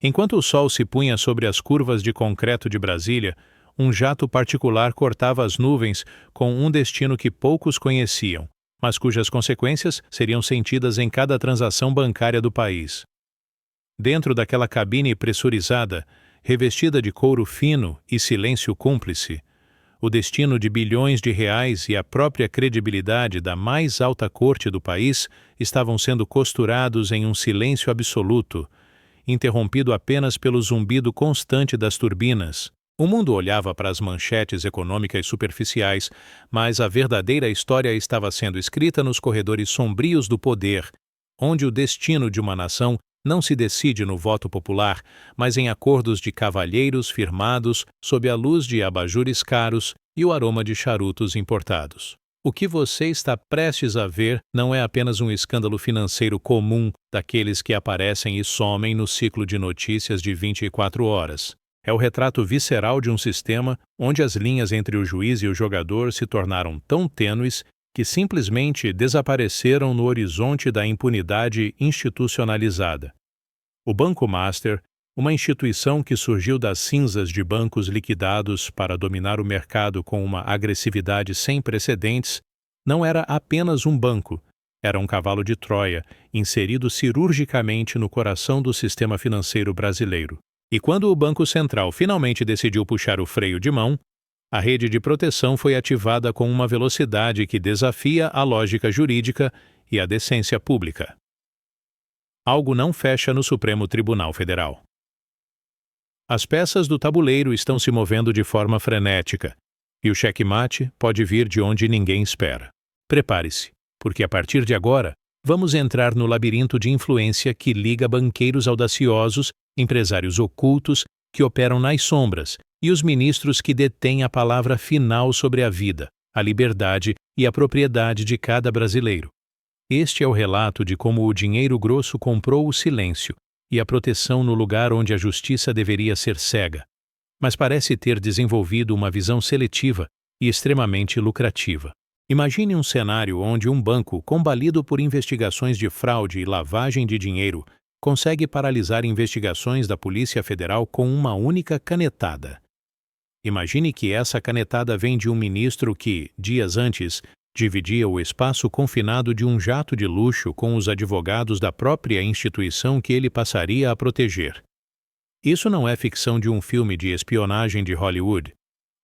Enquanto o sol se punha sobre as curvas de concreto de Brasília, um jato particular cortava as nuvens com um destino que poucos conheciam, mas cujas consequências seriam sentidas em cada transação bancária do país. Dentro daquela cabine pressurizada, revestida de couro fino e silêncio cúmplice, o destino de bilhões de reais e a própria credibilidade da mais alta corte do país estavam sendo costurados em um silêncio absoluto, interrompido apenas pelo zumbido constante das turbinas. O mundo olhava para as manchetes econômicas superficiais, mas a verdadeira história estava sendo escrita nos corredores sombrios do poder, onde o destino de uma nação não se decide no voto popular, mas em acordos de cavalheiros firmados sob a luz de abajures caros e o aroma de charutos importados. O que você está prestes a ver não é apenas um escândalo financeiro comum daqueles que aparecem e somem no ciclo de notícias de 24 horas. É o retrato visceral de um sistema onde as linhas entre o juiz e o jogador se tornaram tão tênues que simplesmente desapareceram no horizonte da impunidade institucionalizada. O Banco Master, uma instituição que surgiu das cinzas de bancos liquidados para dominar o mercado com uma agressividade sem precedentes, não era apenas um banco, era um cavalo de Troia, inserido cirurgicamente no coração do sistema financeiro brasileiro. E quando o Banco Central finalmente decidiu puxar o freio de mão, a rede de proteção foi ativada com uma velocidade que desafia a lógica jurídica e a decência pública. Algo não fecha no Supremo Tribunal Federal. As peças do tabuleiro estão se movendo de forma frenética, e o xeque-mate pode vir de onde ninguém espera. Prepare-se, porque a partir de agora, vamos entrar no labirinto de influência que liga banqueiros audaciosos, empresários ocultos que operam nas sombras e os ministros que detêm a palavra final sobre a vida, a liberdade e a propriedade de cada brasileiro. Este é o relato de como o dinheiro grosso comprou o silêncio e a proteção no lugar onde a justiça deveria ser cega, mas parece ter desenvolvido uma visão seletiva e extremamente lucrativa. Imagine um cenário onde um banco, combalido por investigações de fraude e lavagem de dinheiro, consegue paralisar investigações da Polícia Federal com uma única canetada. Imagine que essa canetada vem de um ministro que, dias antes, dividia o espaço confinado de um jato de luxo com os advogados da própria instituição que ele passaria a proteger. Isso não é ficção de um filme de espionagem de Hollywood.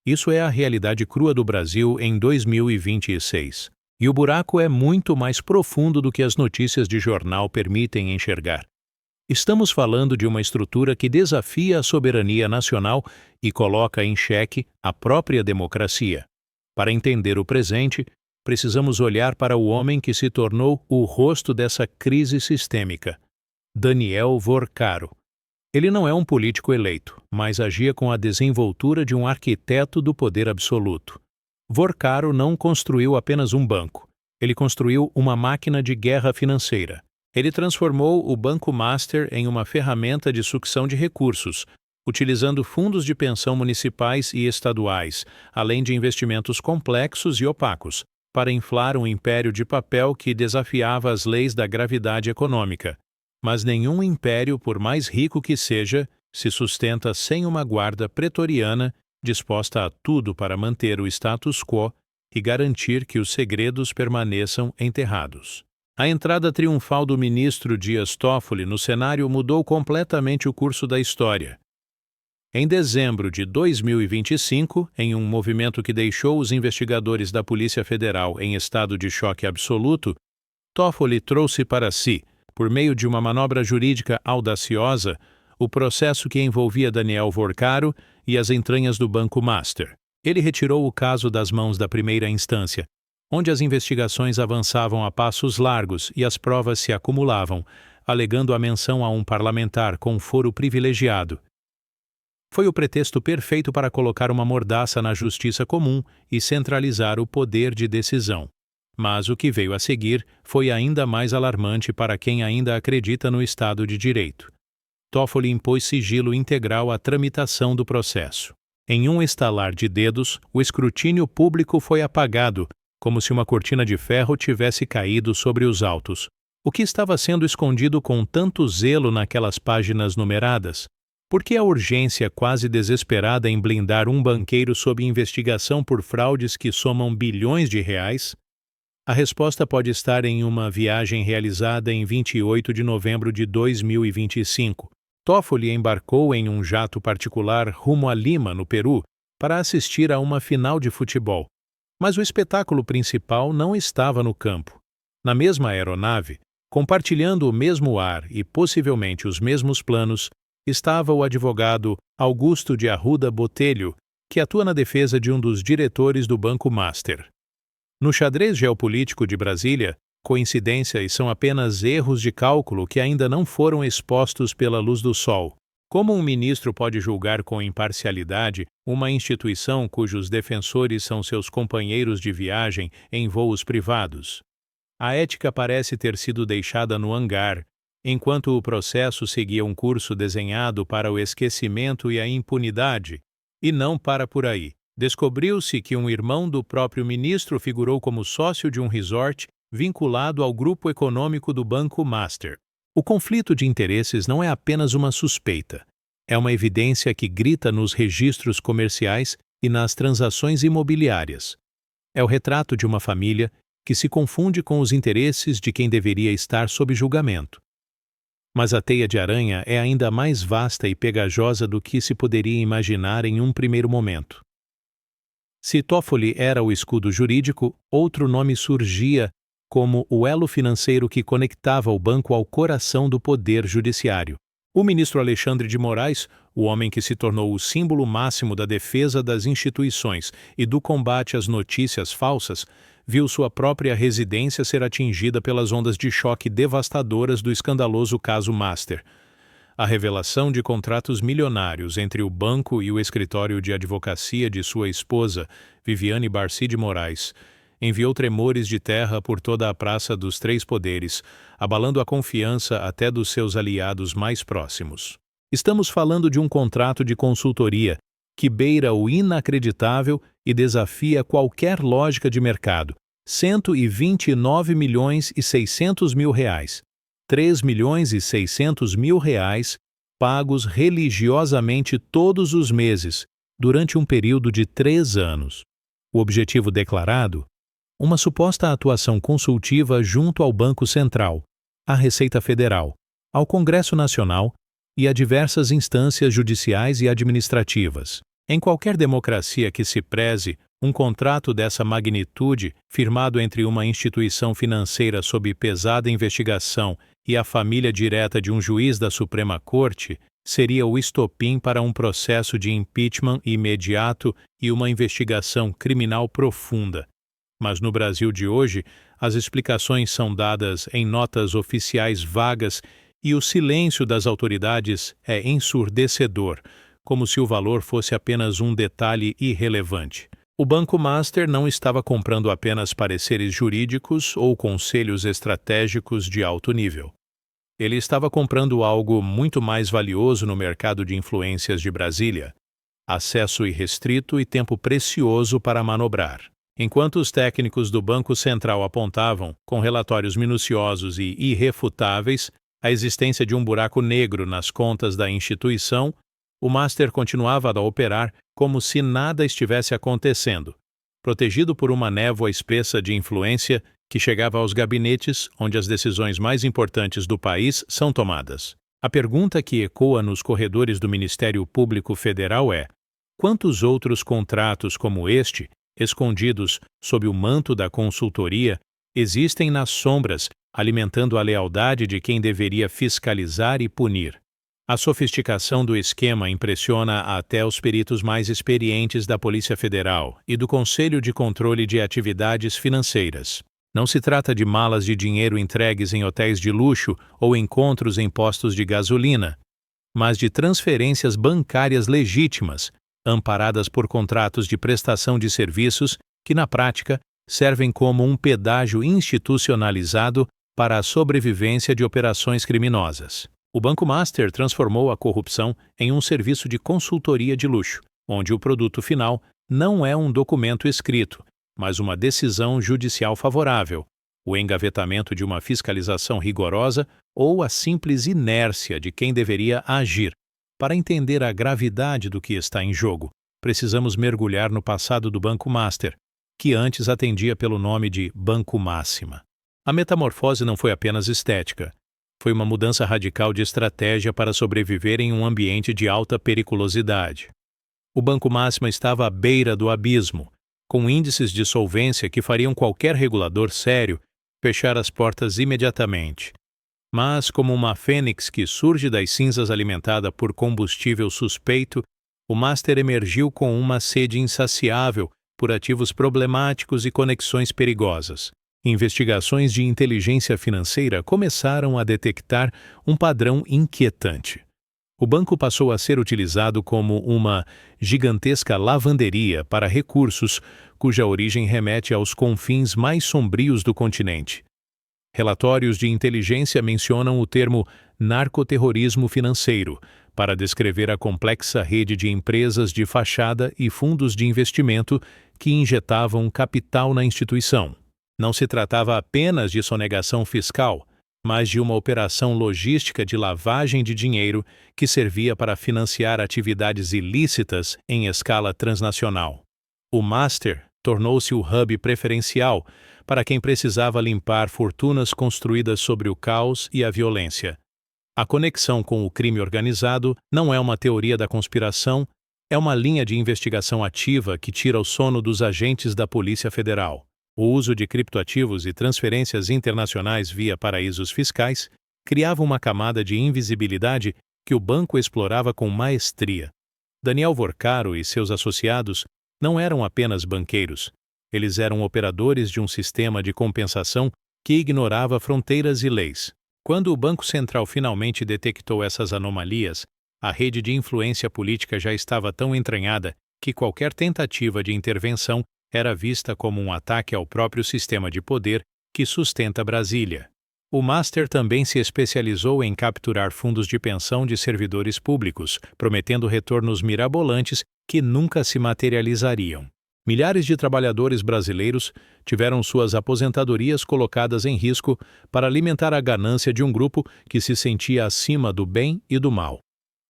Isso é a realidade crua do Brasil em 2026. E o buraco é muito mais profundo do que as notícias de jornal permitem enxergar. Estamos falando de uma estrutura que desafia a soberania nacional e coloca em xeque a própria democracia. Para entender o presente, precisamos olhar para o homem que se tornou o rosto dessa crise sistêmica, Daniel Vorcaro. Ele não é um político eleito, mas agia com a desenvoltura de um arquiteto do poder absoluto. Vorcaro não construiu apenas um banco, ele construiu uma máquina de guerra financeira. Ele transformou o Banco Master em uma ferramenta de sucção de recursos, utilizando fundos de pensão municipais e estaduais, além de investimentos complexos e opacos, para inflar um império de papel que desafiava as leis da gravidade econômica. Mas nenhum império, por mais rico que seja, se sustenta sem uma guarda pretoriana disposta a tudo para manter o status quo e garantir que os segredos permaneçam enterrados. A entrada triunfal do ministro Dias Toffoli no cenário mudou completamente o curso da história. Em dezembro de 2025, em um movimento que deixou os investigadores da Polícia Federal em estado de choque absoluto, Toffoli trouxe para si, por meio de uma manobra jurídica audaciosa, o processo que envolvia Daniel Vorcaro e as entranhas do Banco Master. Ele retirou o caso das mãos da primeira instância, onde as investigações avançavam a passos largos e as provas se acumulavam, alegando a menção a um parlamentar com foro privilegiado. Foi o pretexto perfeito para colocar uma mordaça na justiça comum e centralizar o poder de decisão. Mas o que veio a seguir foi ainda mais alarmante para quem ainda acredita no Estado de Direito. Toffoli impôs sigilo integral à tramitação do processo. Em um estalar de dedos, o escrutínio público foi apagado, como se uma cortina de ferro tivesse caído sobre os autos. O que estava sendo escondido com tanto zelo naquelas páginas numeradas? Por que a urgência quase desesperada em blindar um banqueiro sob investigação por fraudes que somam bilhões de reais? A resposta pode estar em uma viagem realizada em 28 de novembro de 2025. Toffoli embarcou em um jato particular rumo a Lima, no Peru, para assistir a uma final de futebol. Mas o espetáculo principal não estava no campo. Na mesma aeronave, compartilhando o mesmo ar e possivelmente os mesmos planos, estava o advogado Augusto de Arruda Botelho, que atua na defesa de um dos diretores do Banco Master. No xadrez geopolítico de Brasília, coincidências são apenas erros de cálculo que ainda não foram expostos pela luz do sol. Como um ministro pode julgar com imparcialidade uma instituição cujos defensores são seus companheiros de viagem em voos privados? A ética parece ter sido deixada no hangar, enquanto o processo seguia um curso desenhado para o esquecimento e a impunidade, e não para por aí. Descobriu-se que um irmão do próprio ministro figurou como sócio de um resort vinculado ao grupo econômico do Banco Master. O conflito de interesses não é apenas uma suspeita, é uma evidência que grita nos registros comerciais e nas transações imobiliárias. É o retrato de uma família que se confunde com os interesses de quem deveria estar sob julgamento. Mas a teia de aranha é ainda mais vasta e pegajosa do que se poderia imaginar em um primeiro momento. Se Toffoli era o escudo jurídico, outro nome surgia como o elo financeiro que conectava o banco ao coração do poder judiciário. O ministro Alexandre de Moraes, o homem que se tornou o símbolo máximo da defesa das instituições e do combate às notícias falsas, viu sua própria residência ser atingida pelas ondas de choque devastadoras do escandaloso caso Master. A revelação de contratos milionários entre o banco e o escritório de advocacia de sua esposa, Viviane Barcy de Moraes, enviou tremores de terra por toda a Praça dos Três Poderes, abalando a confiança até dos seus aliados mais próximos. Estamos falando de um contrato de consultoria que beira o inacreditável e desafia qualquer lógica de mercado. 129 milhões e 600 mil reais. 3 milhões e 600 mil reais pagos religiosamente todos os meses, durante um período de 3 anos. O objetivo declarado? Uma suposta atuação consultiva junto ao Banco Central, à Receita Federal, ao Congresso Nacional e a diversas instâncias judiciais e administrativas. Em qualquer democracia que se preze, um contrato dessa magnitude, firmado entre uma instituição financeira sob pesada investigação e a família direta de um juiz da Suprema Corte, seria o estopim para um processo de impeachment imediato e uma investigação criminal profunda. Mas no Brasil de hoje, as explicações são dadas em notas oficiais vagas e o silêncio das autoridades é ensurdecedor, como se o valor fosse apenas um detalhe irrelevante. O Banco Master não estava comprando apenas pareceres jurídicos ou conselhos estratégicos de alto nível. Ele estava comprando algo muito mais valioso no mercado de influências de Brasília: acesso irrestrito e tempo precioso para manobrar. Enquanto os técnicos do Banco Central apontavam, com relatórios minuciosos e irrefutáveis, a existência de um buraco negro nas contas da instituição, o Master continuava a operar como se nada estivesse acontecendo, protegido por uma névoa espessa de influência que chegava aos gabinetes onde as decisões mais importantes do país são tomadas. A pergunta que ecoa nos corredores do Ministério Público Federal é: quantos outros contratos como este, escondidos sob o manto da consultoria, existem nas sombras, alimentando a lealdade de quem deveria fiscalizar e punir? A sofisticação do esquema impressiona até os peritos mais experientes da Polícia Federal e do Conselho de Controle de Atividades Financeiras. Não se trata de malas de dinheiro entregues em hotéis de luxo ou encontros em postos de gasolina, mas de transferências bancárias legítimas, amparadas por contratos de prestação de serviços que, na prática, servem como um pedágio institucionalizado para a sobrevivência de operações criminosas. O Banco Master transformou a corrupção em um serviço de consultoria de luxo, onde o produto final não é um documento escrito, mas uma decisão judicial favorável, o engavetamento de uma fiscalização rigorosa ou a simples inércia de quem deveria agir. Para entender a gravidade do que está em jogo, precisamos mergulhar no passado do Banco Master, que antes atendia pelo nome de Banco Máxima. A metamorfose não foi apenas estética. Foi uma mudança radical de estratégia para sobreviver em um ambiente de alta periculosidade. O Banco Máxima estava à beira do abismo, com índices de solvência que fariam qualquer regulador sério fechar as portas imediatamente. Mas, como uma fênix que surge das cinzas alimentada por combustível suspeito, o Master emergiu com uma sede insaciável por ativos problemáticos e conexões perigosas. Investigações de inteligência financeira começaram a detectar um padrão inquietante. O banco passou a ser utilizado como uma gigantesca lavanderia para recursos cuja origem remete aos confins mais sombrios do continente. Relatórios de inteligência mencionam o termo narcoterrorismo financeiro para descrever a complexa rede de empresas de fachada e fundos de investimento que injetavam capital na instituição. Não se tratava apenas de sonegação fiscal, mas de uma operação logística de lavagem de dinheiro que servia para financiar atividades ilícitas em escala transnacional. O Master tornou-se o hub preferencial para quem precisava limpar fortunas construídas sobre o caos e a violência. A conexão com o crime organizado não é uma teoria da conspiração, é uma linha de investigação ativa que tira o sono dos agentes da Polícia Federal. O uso de criptoativos e transferências internacionais via paraísos fiscais criava uma camada de invisibilidade que o banco explorava com maestria. Daniel Vorcaro e seus associados não eram apenas banqueiros. Eles eram operadores de um sistema de compensação que ignorava fronteiras e leis. Quando o Banco Central finalmente detectou essas anomalias, a rede de influência política já estava tão entranhada que qualquer tentativa de intervenção era vista como um ataque ao próprio sistema de poder que sustenta Brasília. O Master também se especializou em capturar fundos de pensão de servidores públicos, prometendo retornos mirabolantes que nunca se materializariam. Milhares de trabalhadores brasileiros tiveram suas aposentadorias colocadas em risco para alimentar a ganância de um grupo que se sentia acima do bem e do mal.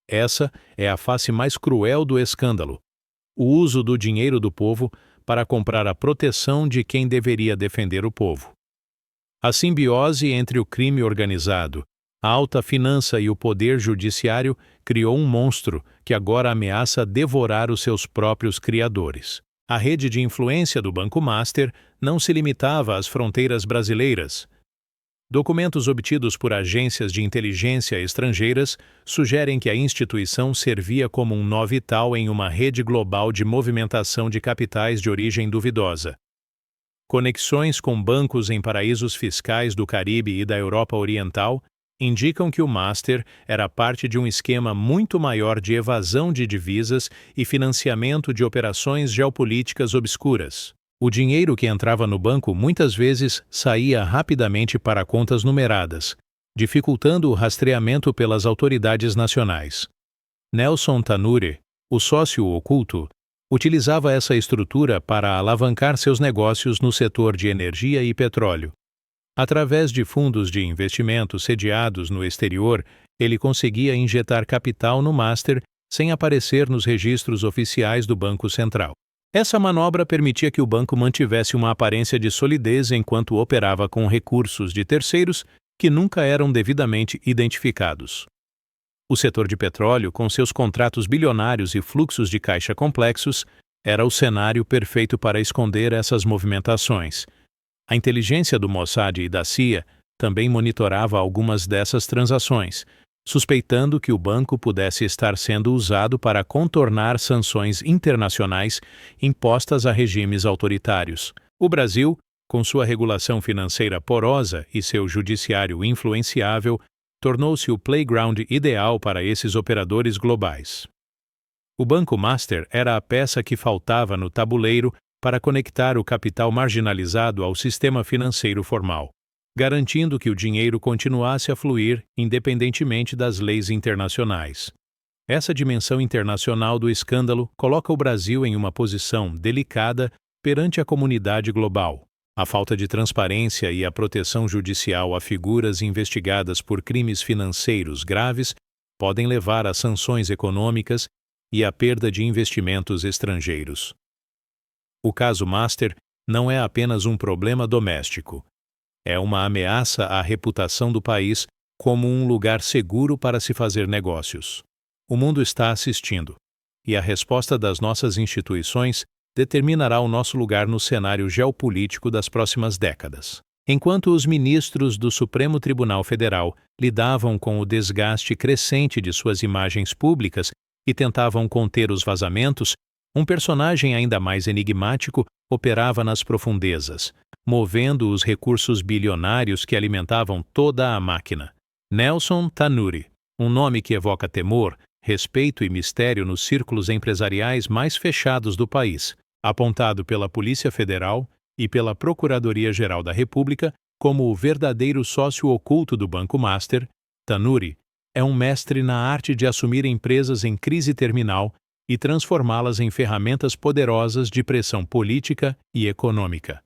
Essa é a face mais cruel do escândalo: o uso do dinheiro do povo para comprar a proteção de quem deveria defender o povo. A simbiose entre o crime organizado, a alta finança e o poder judiciário criou um monstro que agora ameaça devorar os seus próprios criadores. A rede de influência do Banco Master não se limitava às fronteiras brasileiras. Documentos obtidos por agências de inteligência estrangeiras sugerem que a instituição servia como um nó vital em uma rede global de movimentação de capitais de origem duvidosa. Conexões com bancos em paraísos fiscais do Caribe e da Europa Oriental indicam que o Master era parte de um esquema muito maior de evasão de divisas e financiamento de operações geopolíticas obscuras. O dinheiro que entrava no banco muitas vezes saía rapidamente para contas numeradas, dificultando o rastreamento pelas autoridades nacionais. Nelson Tanure, o sócio oculto, utilizava essa estrutura para alavancar seus negócios no setor de energia e petróleo. Através de fundos de investimento sediados no exterior, ele conseguia injetar capital no Master sem aparecer nos registros oficiais do Banco Central. Essa manobra permitia que o banco mantivesse uma aparência de solidez enquanto operava com recursos de terceiros que nunca eram devidamente identificados. O setor de petróleo, com seus contratos bilionários e fluxos de caixa complexos, era o cenário perfeito para esconder essas movimentações. A inteligência do Mossad e da CIA também monitorava algumas dessas transações, suspeitando que o banco pudesse estar sendo usado para contornar sanções internacionais impostas a regimes autoritários. O Brasil, com sua regulação financeira porosa e seu judiciário influenciável, tornou-se o playground ideal para esses operadores globais. O Banco Master era a peça que faltava no tabuleiro para conectar o capital marginalizado ao sistema financeiro formal, garantindo que o dinheiro continuasse a fluir independentemente das leis internacionais. Essa dimensão internacional do escândalo coloca o Brasil em uma posição delicada perante a comunidade global. A falta de transparência e a proteção judicial a figuras investigadas por crimes financeiros graves podem levar a sanções econômicas e à perda de investimentos estrangeiros. O caso Master não é apenas um problema doméstico. É uma ameaça à reputação do país como um lugar seguro para se fazer negócios. O mundo está assistindo, e a resposta das nossas instituições determinará o nosso lugar no cenário geopolítico das próximas décadas. Enquanto os ministros do Supremo Tribunal Federal lidavam com o desgaste crescente de suas imagens públicas e tentavam conter os vazamentos, um personagem ainda mais enigmático operava nas profundezas, movendo os recursos bilionários que alimentavam toda a máquina. Nelson Tanure, um nome que evoca temor, respeito e mistério nos círculos empresariais mais fechados do país, apontado pela Polícia Federal e pela Procuradoria-Geral da República como o verdadeiro sócio oculto do Banco Master. Tanure é um mestre na arte de assumir empresas em crise terminal e transformá-las em ferramentas poderosas de pressão política e econômica.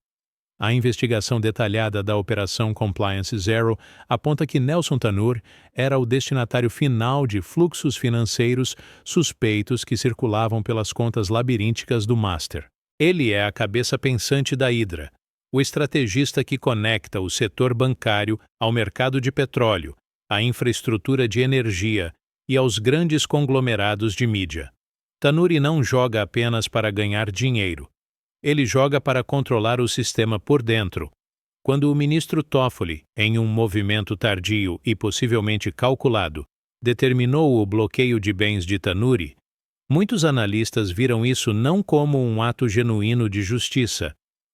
A investigação detalhada da Operação Compliance Zero aponta que Nelson Tanure era o destinatário final de fluxos financeiros suspeitos que circulavam pelas contas labirínticas do Master. Ele é a cabeça pensante da Hydra, o estrategista que conecta o setor bancário ao mercado de petróleo, à infraestrutura de energia e aos grandes conglomerados de mídia. Tanure não joga apenas para ganhar dinheiro. Ele joga para controlar o sistema por dentro. Quando o ministro Toffoli, em um movimento tardio e possivelmente calculado, determinou o bloqueio de bens de Tanure, muitos analistas viram isso não como um ato genuíno de justiça,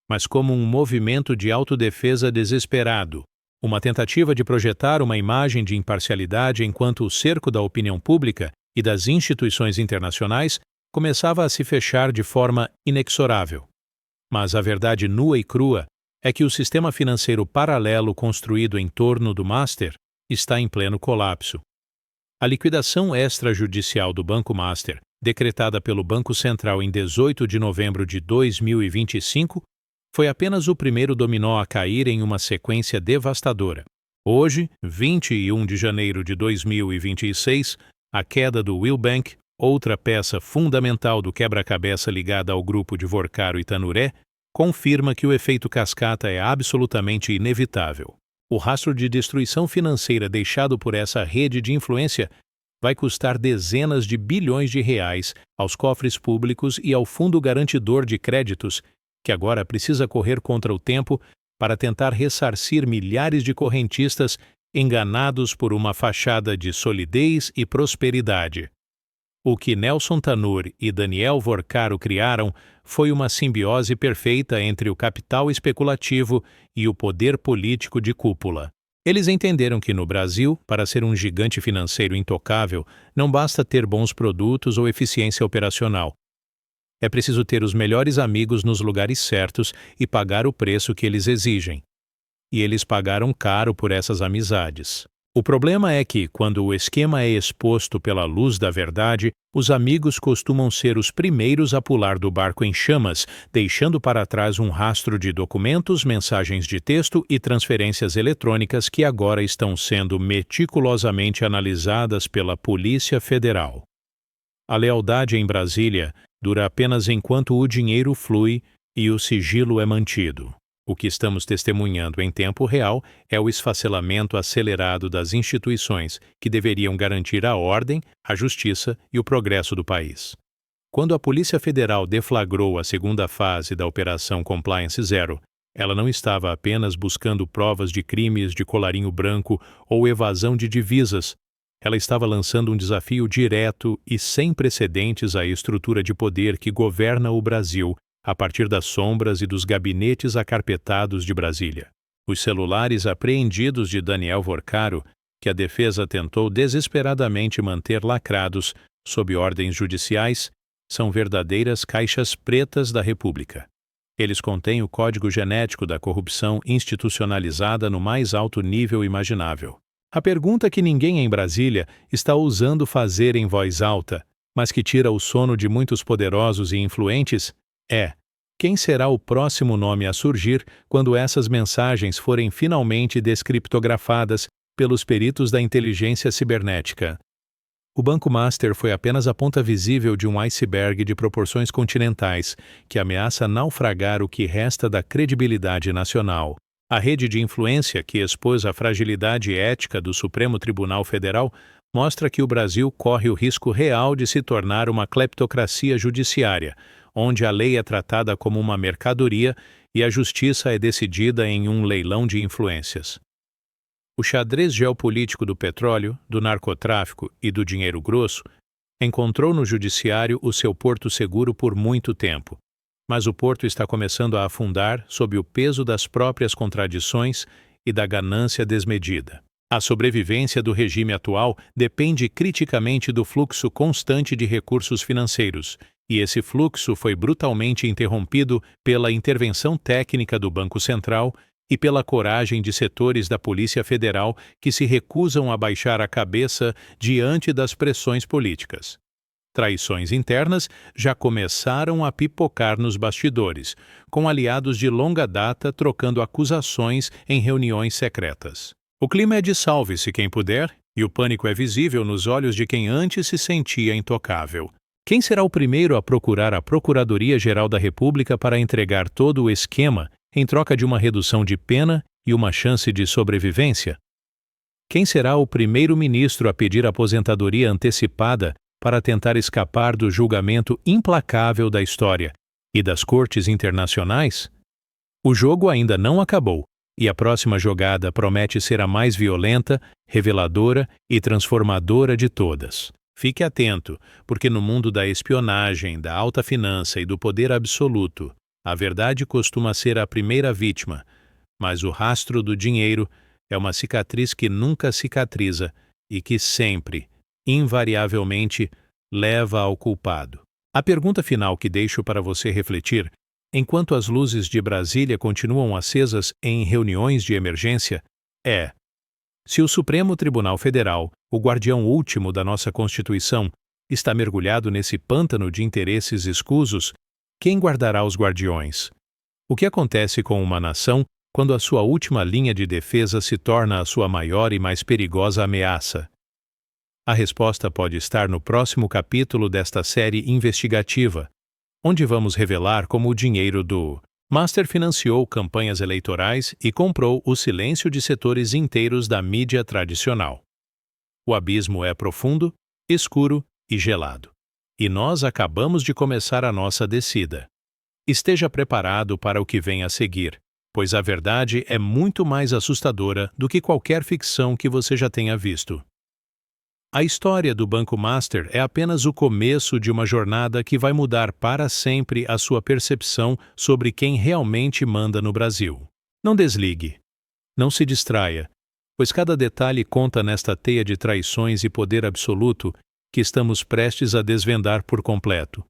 mas como um movimento de autodefesa desesperado, uma tentativa de projetar uma imagem de imparcialidade enquanto o cerco da opinião pública e das instituições internacionais começava a se fechar de forma inexorável. Mas a verdade nua e crua é que o sistema financeiro paralelo construído em torno do Master está em pleno colapso. A liquidação extrajudicial do Banco Master, decretada pelo Banco Central em 18 de novembro de 2025, foi apenas o primeiro dominó a cair em uma sequência devastadora. Hoje, 21 de janeiro de 2026, a queda do Willbank, outra peça fundamental do quebra-cabeça ligada ao grupo de Vorcaro e Tanure, confirma que o efeito cascata é absolutamente inevitável. O rastro de destruição financeira deixado por essa rede de influência vai custar dezenas de bilhões de reais aos cofres públicos e ao Fundo Garantidor de Créditos, que agora precisa correr contra o tempo para tentar ressarcir milhares de correntistas enganados por uma fachada de solidez e prosperidade. O que Nelson Tanure e Daniel Vorcaro criaram foi uma simbiose perfeita entre o capital especulativo e o poder político de cúpula. Eles entenderam que no Brasil, para ser um gigante financeiro intocável, não basta ter bons produtos ou eficiência operacional. É preciso ter os melhores amigos nos lugares certos e pagar o preço que eles exigem. E eles pagaram caro por essas amizades. O problema é que, quando o esquema é exposto pela luz da verdade, os amigos costumam ser os primeiros a pular do barco em chamas, deixando para trás um rastro de documentos, mensagens de texto e transferências eletrônicas que agora estão sendo meticulosamente analisadas pela Polícia Federal. A lealdade em Brasília dura apenas enquanto o dinheiro flui e o sigilo é mantido. O que estamos testemunhando em tempo real é o esfacelamento acelerado das instituições que deveriam garantir a ordem, a justiça e o progresso do país. Quando a Polícia Federal deflagrou a segunda fase da Operação Compliance Zero, ela não estava apenas buscando provas de crimes de colarinho branco ou evasão de divisas. Ela estava lançando um desafio direto e sem precedentes à estrutura de poder que governa o Brasil a partir das sombras e dos gabinetes acarpetados de Brasília. Os celulares apreendidos de Daniel Vorcaro, que a defesa tentou desesperadamente manter lacrados sob ordens judiciais, são verdadeiras caixas pretas da República. Eles contêm o código genético da corrupção institucionalizada no mais alto nível imaginável. A pergunta que ninguém em Brasília está ousando fazer em voz alta, mas que tira o sono de muitos poderosos e influentes, é: Quem será o próximo nome a surgir quando essas mensagens forem finalmente descriptografadas pelos peritos da inteligência cibernética? O Banco Master foi apenas a ponta visível de um iceberg de proporções continentais que ameaça naufragar o que resta da credibilidade nacional. A rede de influência que expôs a fragilidade ética do Supremo Tribunal Federal mostra que o Brasil corre o risco real de se tornar uma cleptocracia judiciária, onde a lei é tratada como uma mercadoria e a justiça é decidida em um leilão de influências. O xadrez geopolítico do petróleo, do narcotráfico e do dinheiro grosso encontrou no judiciário o seu porto seguro por muito tempo, mas o porto está começando a afundar sob o peso das próprias contradições e da ganância desmedida. A sobrevivência do regime atual depende criticamente do fluxo constante de recursos financeiros, e esse fluxo foi brutalmente interrompido pela intervenção técnica do Banco Central e pela coragem de setores da Polícia Federal que se recusam a baixar a cabeça diante das pressões políticas. Traições internas já começaram a pipocar nos bastidores, com aliados de longa data trocando acusações em reuniões secretas. O clima é de salve-se quem puder, e o pânico é visível nos olhos de quem antes se sentia intocável. Quem será o primeiro a procurar a Procuradoria-Geral da República para entregar todo o esquema em troca de uma redução de pena e uma chance de sobrevivência? Quem será o primeiro-ministro a pedir aposentadoria antecipada para tentar escapar do julgamento implacável da história e das cortes internacionais? O jogo ainda não acabou, e a próxima jogada promete ser a mais violenta, reveladora e transformadora de todas. Fique atento, porque no mundo da espionagem, da alta finança e do poder absoluto, a verdade costuma ser a primeira vítima, mas o rastro do dinheiro é uma cicatriz que nunca cicatriza e que sempre, invariavelmente, leva ao culpado. A pergunta final que deixo para você refletir, enquanto as luzes de Brasília continuam acesas em reuniões de emergência, é: se o Supremo Tribunal Federal, o guardião último da nossa Constituição, está mergulhado nesse pântano de interesses escusos, quem guardará os guardiões? O que acontece com uma nação quando a sua última linha de defesa se torna a sua maior e mais perigosa ameaça? A resposta pode estar no próximo capítulo desta série investigativa, onde vamos revelar como o dinheiro do Master financiou campanhas eleitorais e comprou o silêncio de setores inteiros da mídia tradicional. O abismo é profundo, escuro e gelado. E nós acabamos de começar a nossa descida. Esteja preparado para o que vem a seguir, pois a verdade é muito mais assustadora do que qualquer ficção que você já tenha visto. A história do Banco Master é apenas o começo de uma jornada que vai mudar para sempre a sua percepção sobre quem realmente manda no Brasil. Não desligue. Não se distraia, pois cada detalhe conta nesta teia de traições e poder absoluto que estamos prestes a desvendar por completo.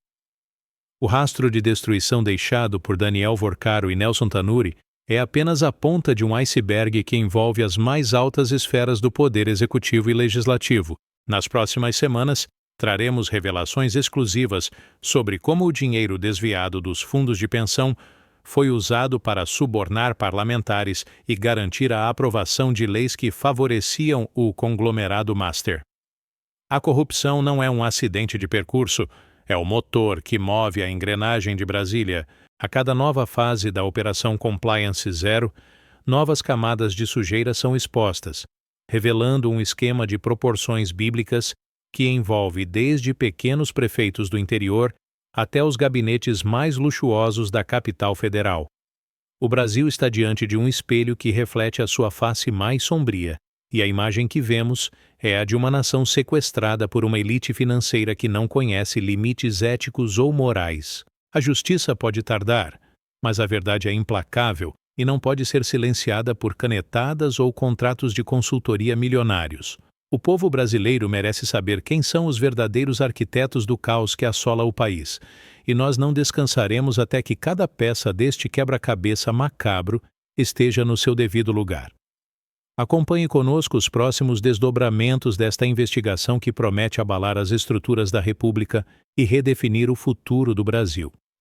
O rastro de destruição deixado por Daniel Vorcaro e Nelson Tanuri é apenas a ponta de um iceberg que envolve as mais altas esferas do poder executivo e legislativo. Nas próximas semanas, traremos revelações exclusivas sobre como o dinheiro desviado dos fundos de pensão foi usado para subornar parlamentares e garantir a aprovação de leis que favoreciam o conglomerado Master. A corrupção não é um acidente de percurso, é o motor que move a engrenagem de Brasília. A cada nova fase da Operação Compliance Zero, novas camadas de sujeira são expostas, revelando um esquema de proporções bíblicas que envolve desde pequenos prefeitos do interior até os gabinetes mais luxuosos da capital federal. O Brasil está diante de um espelho que reflete a sua face mais sombria, e a imagem que vemos é a de uma nação sequestrada por uma elite financeira que não conhece limites éticos ou morais. A justiça pode tardar, mas a verdade é implacável e não pode ser silenciada por canetadas ou contratos de consultoria milionários. O povo brasileiro merece saber quem são os verdadeiros arquitetos do caos que assola o país, e nós não descansaremos até que cada peça deste quebra-cabeça macabro esteja no seu devido lugar. Acompanhe conosco os próximos desdobramentos desta investigação que promete abalar as estruturas da República e redefinir o futuro do Brasil.